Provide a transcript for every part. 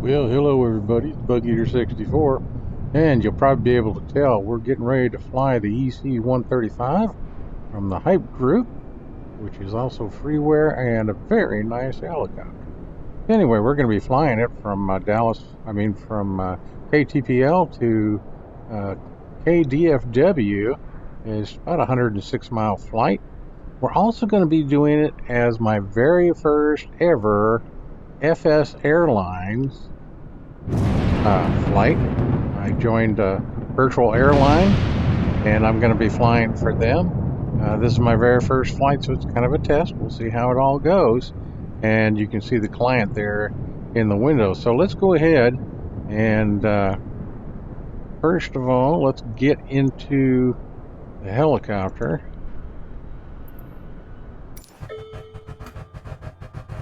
Well, hello everybody, it's Bug Eater 64, and you'll probably be able to tell we're getting ready to fly the EC135 from the Hype Group, which is also freeware and a very nice helicopter. Anyway, we're going to be flying it from from KTPL to KDFW. It's about a 106-mile flight. We're also going to be doing it as my very first ever FSAirline flight. I joined Virtual Airline, and I'm going to be flying for them. This is my very first flight, so it's kind of a test. We'll see how it all goes. And you can see the client there in the window. So let's go ahead and first of all, let's get into the helicopter.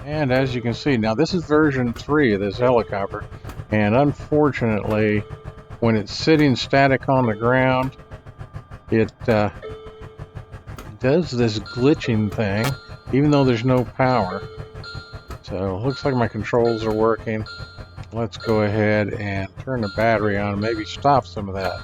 And as you can see, now this is version 3 of this helicopter, and unfortunately, when it's sitting static on the ground, it does this glitching thing, even though there's no power. So it looks like my controls are working. Let's go ahead and turn the battery on, maybe stop some of that.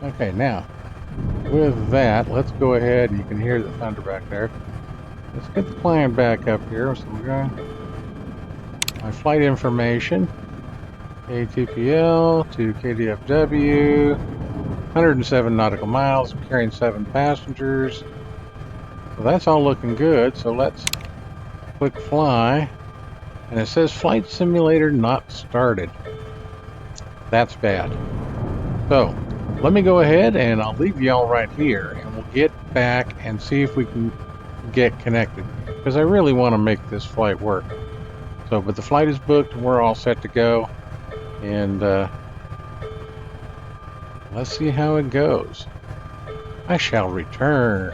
Okay, now, with that, let's go ahead, you can hear the thunder back there. Let's get the plane back up here. So we're going my flight information, KTPL to KDFW, 107 nautical miles, I'm carrying 7 passengers. So that's all looking good, so let's click fly. And it says flight simulator not started. That's bad. So let me go ahead and I'll leave y'all right here, and we'll get back and see if we can get connected, because I really want to make this flight work. So, but the flight is booked and we're all set to go, and let's see how it goes. I shall return.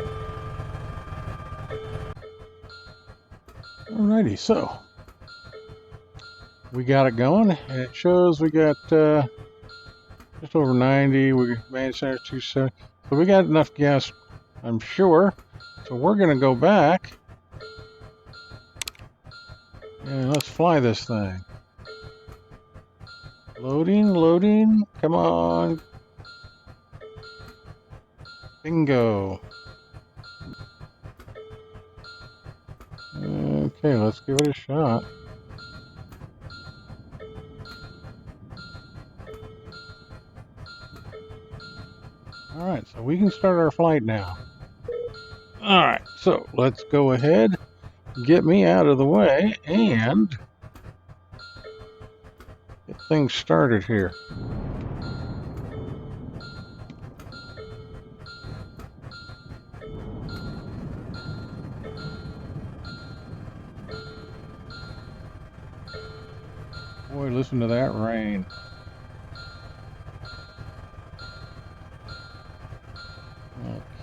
Alrighty, so we got it going, and it shows we got just over 90. We made center 270, so we got enough gas, I'm sure. So we're going to go back and let's fly this thing. Loading, come on. Bingo. Okay, let's give it a shot. Alright, so we can start our flight now. Alright, so let's go ahead, get me out of the way, and get things started here. Boy, listen to that rain.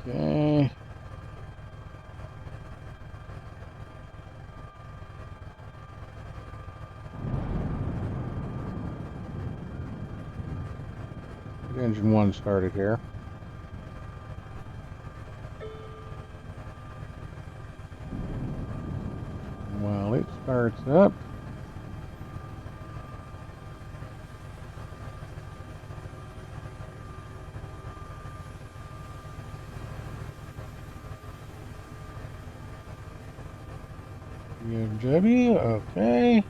Okay. Engine 1 started here. While it starts up, UFW, okay.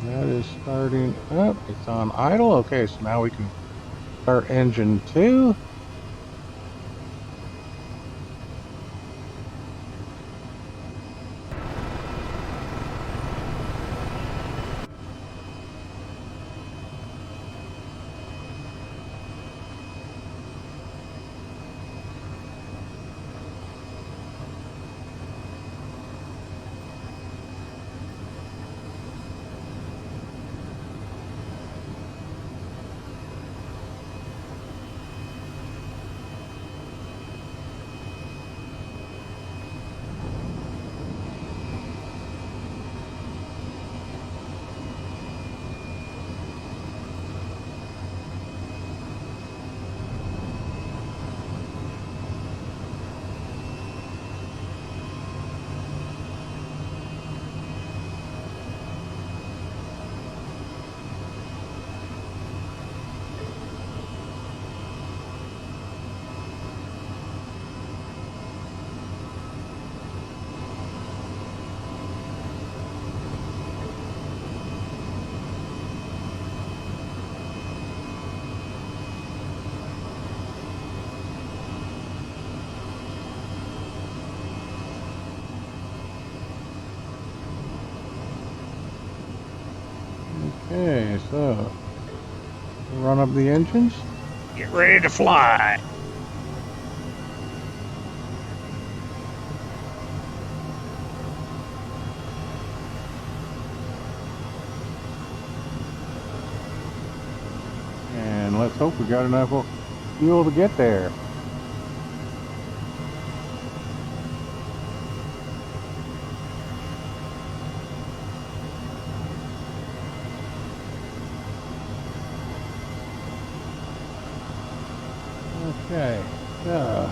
That is starting up. It's on idle. Okay, so now we can start engine 2. Okay, so run up the engines. Get ready to fly. And let's hope we got enough fuel to get there. Okay, so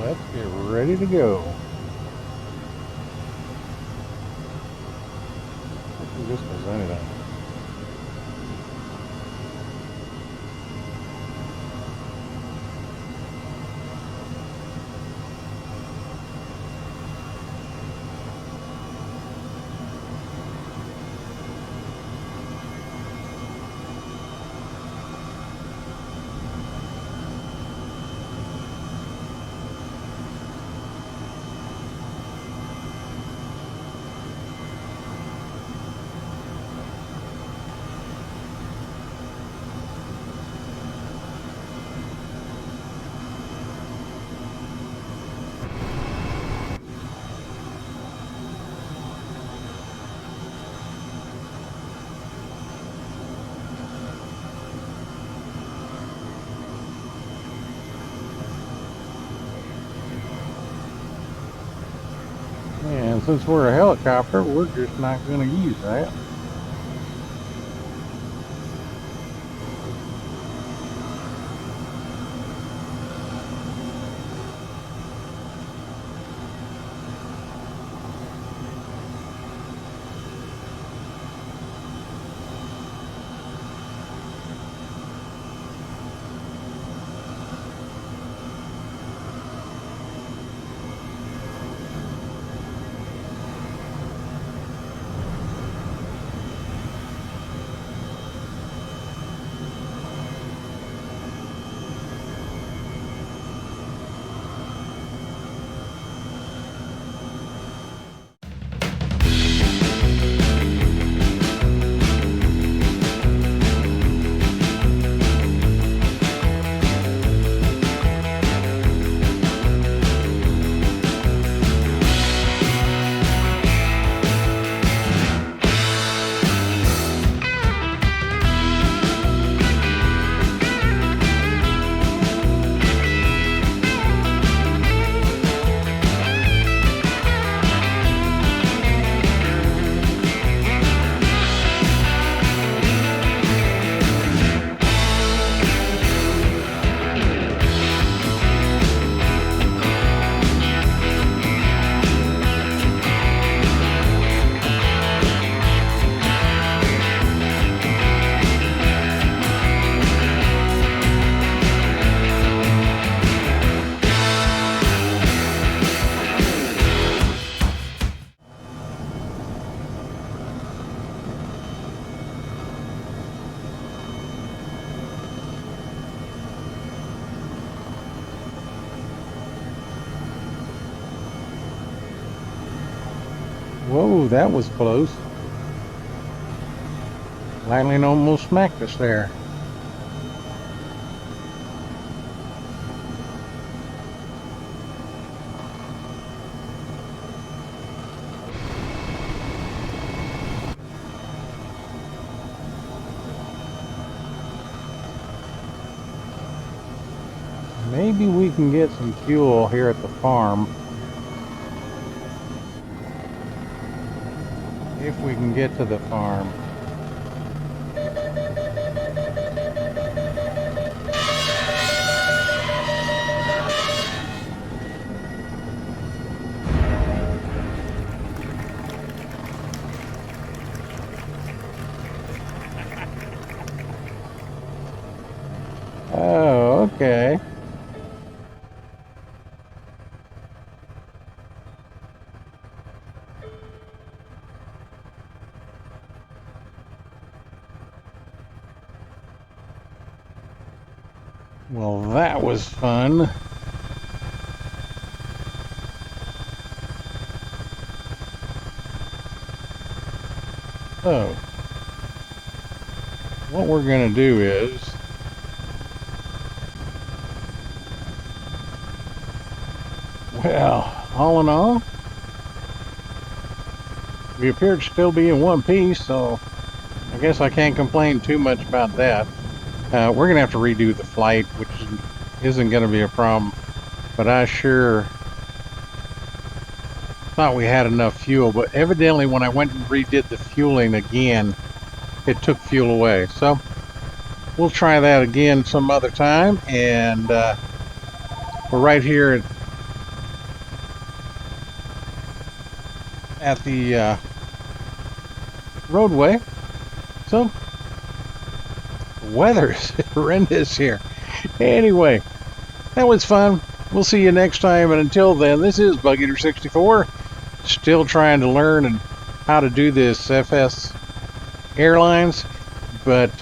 let's get ready to go. Let's see this was anything. And since we're a helicopter, we're just not going to use that. Whoa, that was close. Lightning almost smacked us there. Maybe we can get some fuel here at the farm. If we can get to the farm. Oh, okay. Well, that was fun. So, what we're going to do is, well, all in all, we appear to still be in one piece, so I guess I can't complain too much about that. We're going to have to redo the flight, which isn't going to be a problem, but I sure thought we had enough fuel, but evidently when I went and redid the fueling again, it took fuel away. So we'll try that again some other time, and we're right here at the roadway. So the weather is horrendous here. Anyway, that was fun. We'll see you next time, and until then, this is Bug Eater 64, still trying to learn and how to do this FS Airlines, but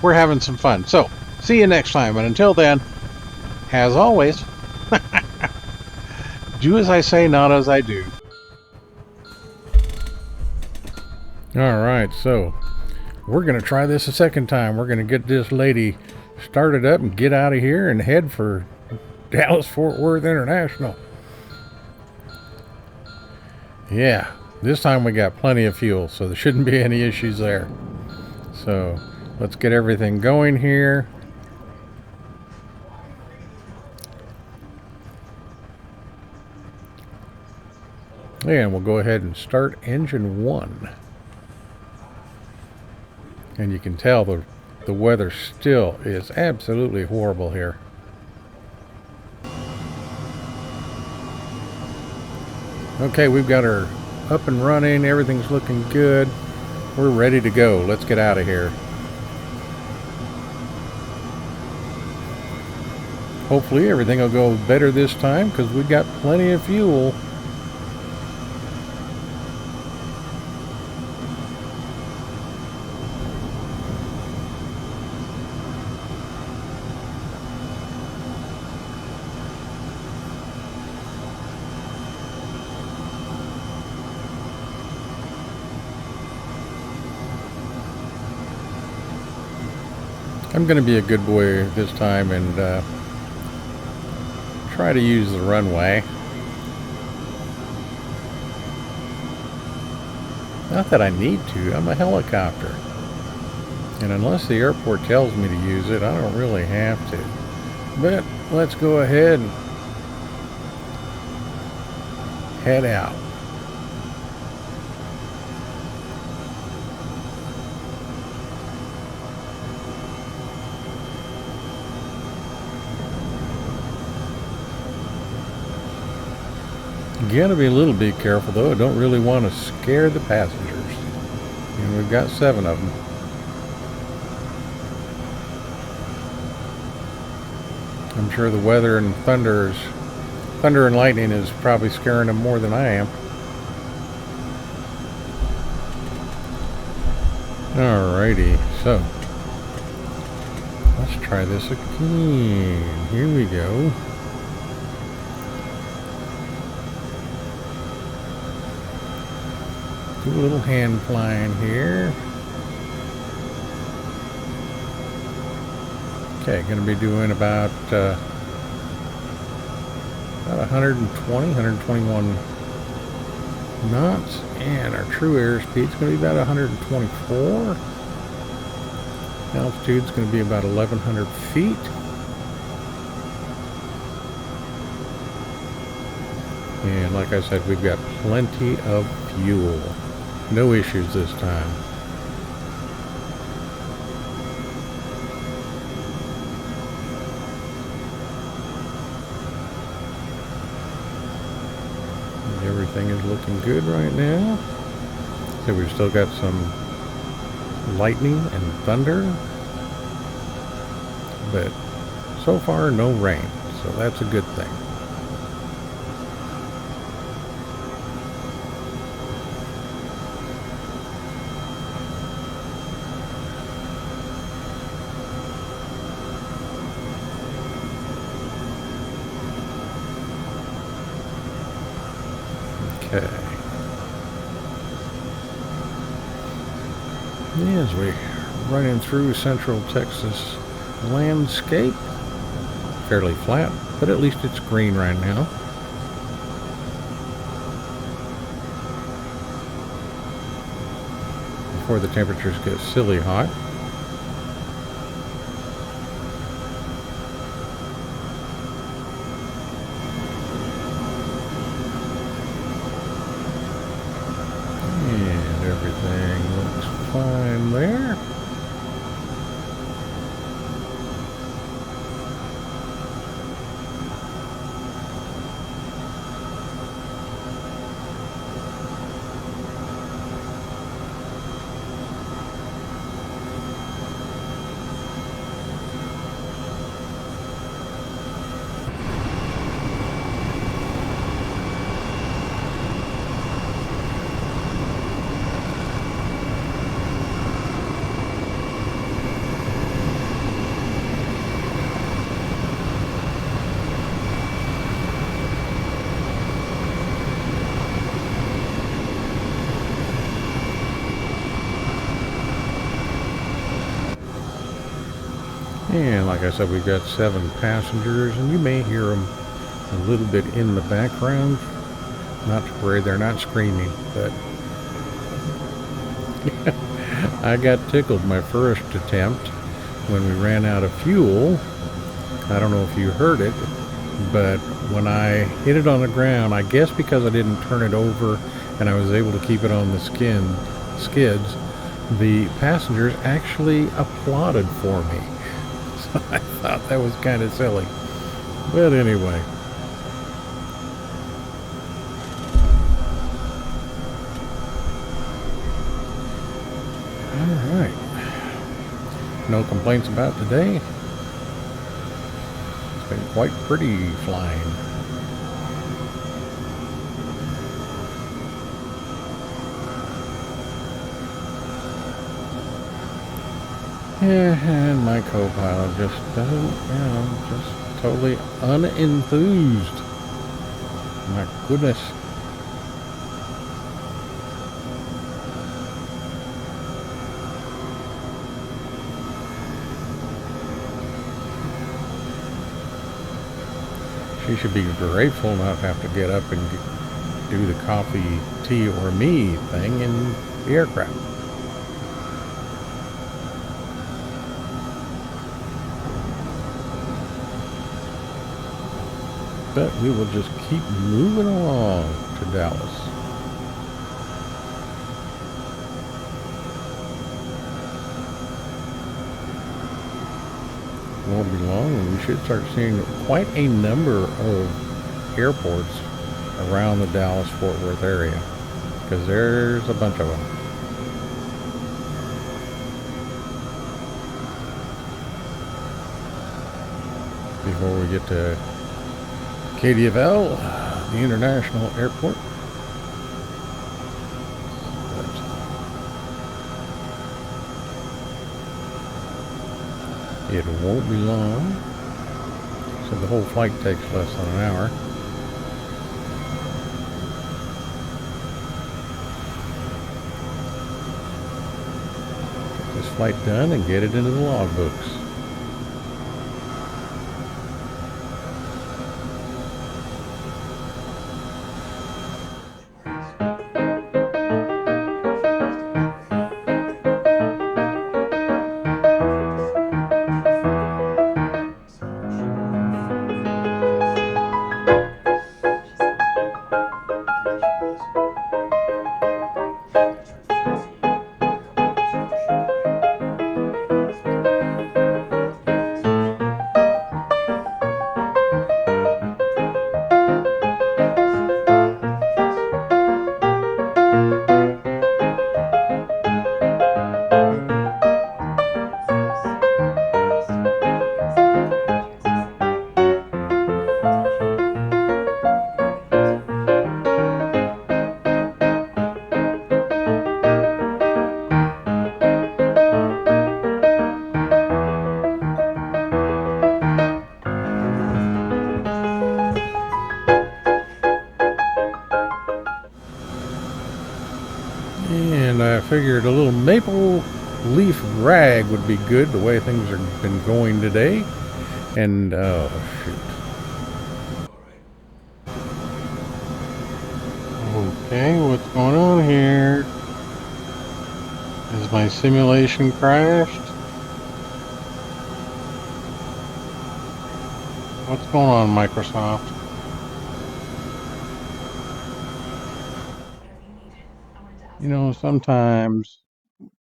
we're having some fun. So see you next time, and until then, as always, do as I say, not as I do. Alright, so we're going to try this a second time. We're going to get this lady started up and get out of here and head for Dallas-Fort Worth International. Yeah, this time we got plenty of fuel, so there shouldn't be any issues there. So let's get everything going here. And we'll go ahead and start engine 1. And you can tell the weather still is absolutely horrible here. Okay, we've got her up and running. Everything's looking good. We're ready to go. Let's get out of here. Hopefully everything will go better this time because we've got plenty of fuel. I'm going to be a good boy this time and try to use the runway. Not that I need to, I'm a helicopter. And unless the airport tells me to use it, I don't really have to. But let's go ahead and head out. You gotta be a little bit careful though. I don't really want to scare the passengers. And we've got 7 of them. I'm sure the weather and thunder and lightning is probably scaring them more than I am. Alrighty, so let's try this again. Here we go. Do a little hand flying here. Okay, going to be doing about 120, 121 knots, and our true airspeed is going to be about 124. Altitude is going to be about 1,100 feet. And like I said, we've got plenty of fuel. No issues this time. Everything is looking good right now. So we've still got some lightning and thunder, but so far no rain, so that's a good thing. Okay. As we running through central Texas landscape, fairly flat, but at least it's green right now. Before the temperatures get silly hot. And everything looks fine there. And like I said, we've got 7 passengers, and you may hear them a little bit in the background. Not to worry, they're not screaming, but I got tickled my first attempt when we ran out of fuel. I don't know if you heard it, but when I hit it on the ground, I guess because I didn't turn it over and I was able to keep it on the skids, the passengers actually applauded for me. So I thought that was kind of silly. But anyway. Alright. No complaints about today. It's been quite pretty flying. Yeah, and my co-pilot just doesn't, just totally unenthused. My goodness. She should be grateful not to have to get up and do the coffee, tea, or me thing in the aircraft. But we will just keep moving along to Dallas. Won't be long and we should start seeing quite a number of airports around the Dallas-Fort Worth area, because there's a bunch of them. Before we get to KDFL, the international airport. It won't be long. So the whole flight takes less than an hour. Get this flight done and get it into the logbooks. And I figured a little maple leaf rag would be good, the way things have been going today. And, oh, shoot. Okay, what's going on here? Has my simulation crashed? What's going on, Microsoft? You know, sometimes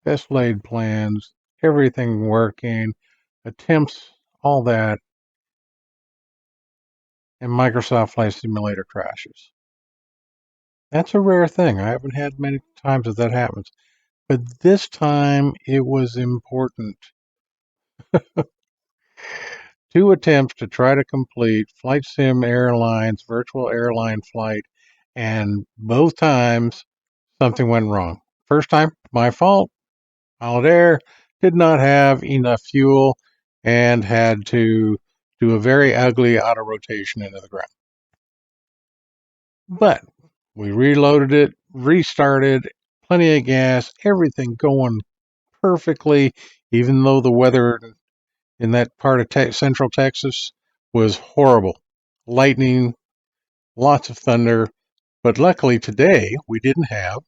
best laid plans, everything working, attempts, all that, and Microsoft Flight Simulator crashes. That's a rare thing. I haven't had many times that happens. But this time it was important. 2 attempts to try to complete FSAirline's virtual airline flight, and both times something went wrong. First time, my fault. Pilot Air did not have enough fuel and had to do a very ugly auto rotation into the ground. But we reloaded it, restarted, plenty of gas, everything going perfectly, even though the weather in that part of central Texas was horrible. Lightning, lots of thunder. But luckily today we didn't have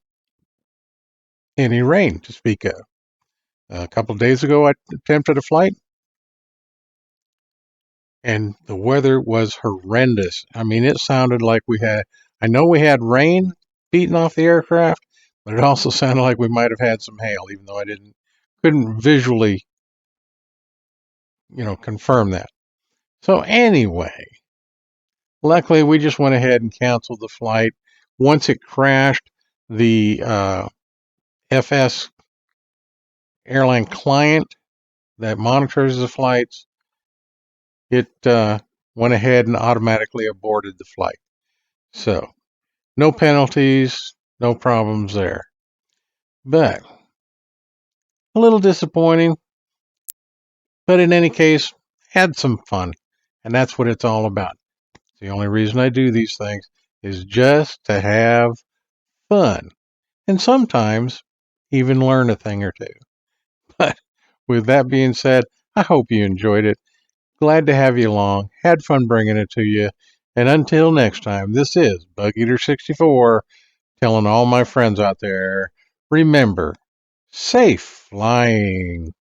any rain to speak of. A couple of days ago I attempted a flight and the weather was horrendous. I mean, it sounded like I know we had rain beating off the aircraft, but it also sounded like we might have had some hail, even though couldn't visually, confirm that. So anyway, luckily we just went ahead and canceled the flight. Once it crashed, the FS airline client that monitors the flights, it went ahead and automatically aborted the flight. So no penalties, no problems there. But a little disappointing. But in any case, had some fun. And that's what it's all about. The only reason I do these things is just to have fun. And sometimes even learn a thing or two. But with that being said, I hope you enjoyed it. Glad to have you along. Had fun bringing it to you. And until next time, this is Bug Eater 64 telling all my friends out there, remember, safe flying.